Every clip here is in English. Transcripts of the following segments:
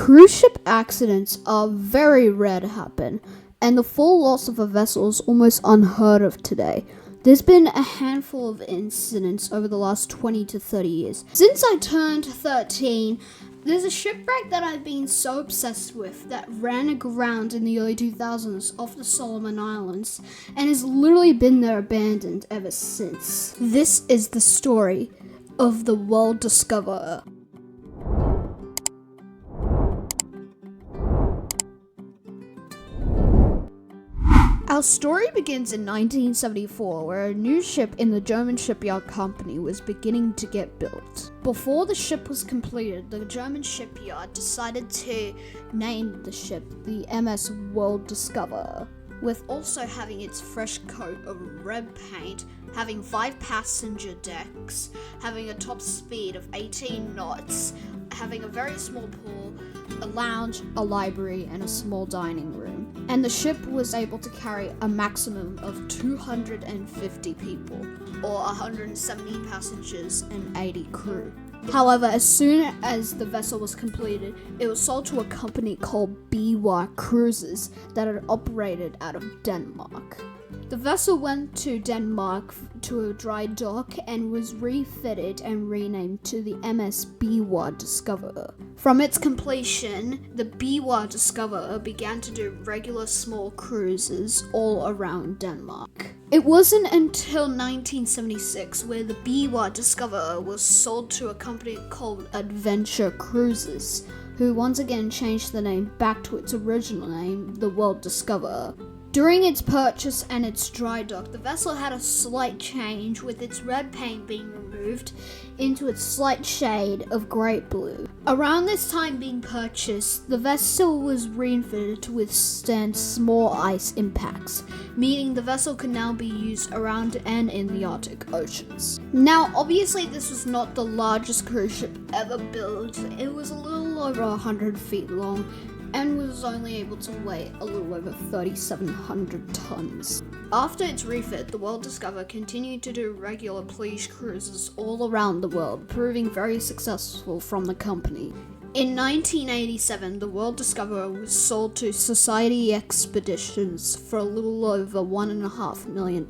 Cruise ship accidents are very rare to happen, and the full loss of a vessel is almost unheard of today. There's been a handful of incidents over the last 20 to 30 years. Since I turned 13, there's a shipwreck that I've been so obsessed with that ran aground in the early 2000s off the Solomon Islands and has literally been there abandoned ever since. This is the story of the World Discoverer. Our story begins in 1974, where a new ship in the German shipyard company was beginning to get built. Before the ship was completed, the German shipyard decided to name the ship the MS World Discoverer, with also having its fresh coat of red paint, having 5 passenger decks, having a top speed of 18 knots, having a very small pool, a lounge, a library, and a small dining room. And the ship was able to carry a maximum of 250 people, or 170 passengers and 80 crew. However, as soon as the vessel was completed, it was sold to a company called BY Cruises that had operated out of Denmark. The vessel went to Denmark to a dry dock and was refitted and renamed to the MS BY Discoverer. From its completion, the BY Discoverer began to do regular small cruises all around Denmark. It wasn't until 1976 where the BY Discoverer was sold to a company called Adventure Cruises, who once again changed the name back to its original name, the World Discoverer. During its purchase and its dry dock, the vessel had a slight change, with its red paint being removed into its slight shade of great blue. Around this time being purchased, the vessel was refitted to withstand small ice impacts, meaning the vessel could now be used around and in the Arctic oceans. Now, obviously this was not the largest cruise ship ever built. It was a little over 100 feet long, and was only able to weigh a little over 3,700 tons. After its refit, the World Discoverer continued to do regular pleasure cruises all around the world, proving very successful from the company. In 1987, the World Discoverer was sold to Society Expeditions for a little over $1.5 million.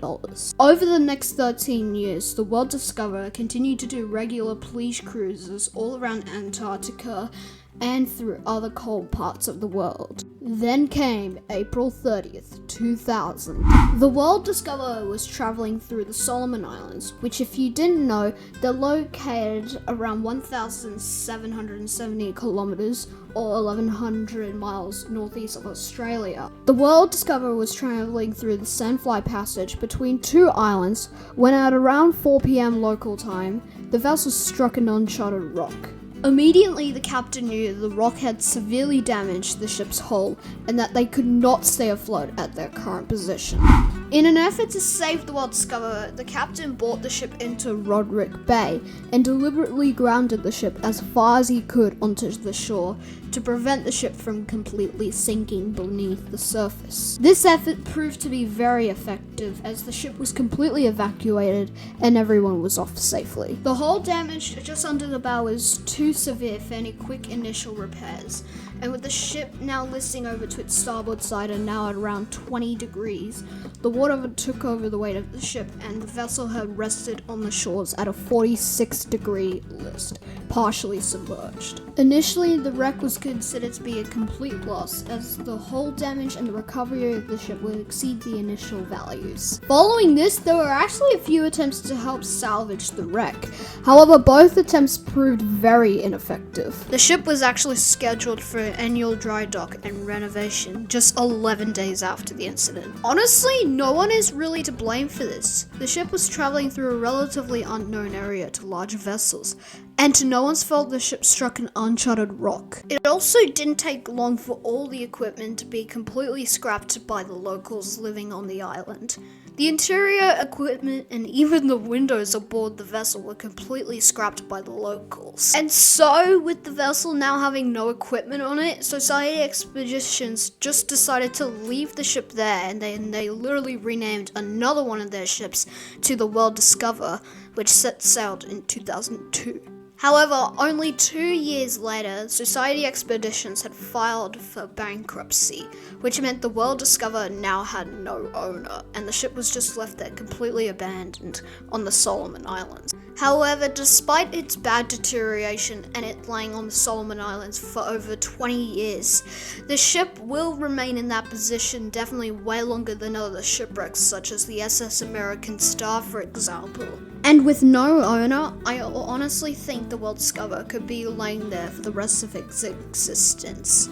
Over the next 13 years, the World Discoverer continued to do regular pleasure cruises all around Antarctica and through other cold parts of the world. Then came April 30th, 2000. The World Discoverer was traveling through the Solomon Islands, which, if you didn't know, they're located around 1,770 kilometers or 1,100 miles northeast of Australia. The World Discoverer was traveling through the Sandfly Passage between 2 islands when, at around 4 p.m. local time, the vessel struck an uncharted rock. Immediately, the captain knew the rock had severely damaged the ship's hull and that they could not stay afloat at their current position. In an effort to save the World Discoverer, the captain brought the ship into Roderick Bay and deliberately grounded the ship as far as he could onto the shore to prevent the ship from completely sinking beneath the surface. This effort proved to be very effective, as the ship was completely evacuated and everyone was off safely. The hull damaged just under the bow was too severe for any quick initial repairs, and with the ship now listing over to its starboard side and now at around 20 degrees, the water took over the weight of the ship and the vessel had rested on the shores at a 46-degree list, partially submerged. Initially, the wreck was considered to be a complete loss, as the hull damage and the recovery of the ship would exceed the initial values. Following this, there were actually a few attempts to help salvage the wreck. However, both attempts proved very ineffective. The ship was actually scheduled for an annual dry dock and renovation just 11 days after the incident. Honestly, no one is really to blame for this. The ship was traveling through a relatively unknown area to larger vessels, and to no one's fault, the ship struck an uncharted rock. It also didn't take long for all the equipment to be completely scrapped by the locals living on the island. The interior equipment and even the windows aboard the vessel were completely scrapped by the locals. And so, with the vessel now having no equipment on it, Society Expeditions just decided to leave the ship there, and they literally renamed another one of their ships to the World Discoverer, which set sailed in 2002. However, only 2 years later, Society Expeditions had filed for bankruptcy, which meant the World Discoverer now had no owner, and the ship was just left there completely abandoned on the Solomon Islands. However, despite its bad deterioration and it laying on the Solomon Islands for over 20 years, the ship will remain in that position definitely way longer than other shipwrecks such as the SS American Star, for example. And with no owner, I honestly think the World Discoverer could be laying there for the rest of its existence.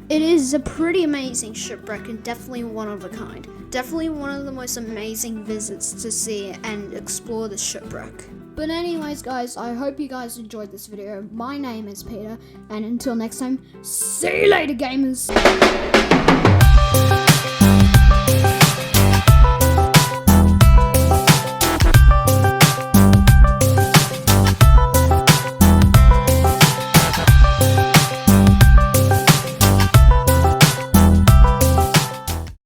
It is a pretty amazing shipwreck and definitely one of a kind. Definitely one of the most amazing visits to see and explore the shipwreck. But anyways guys, I hope you guys enjoyed this video. My name is Peter, and until next time, see you later gamers!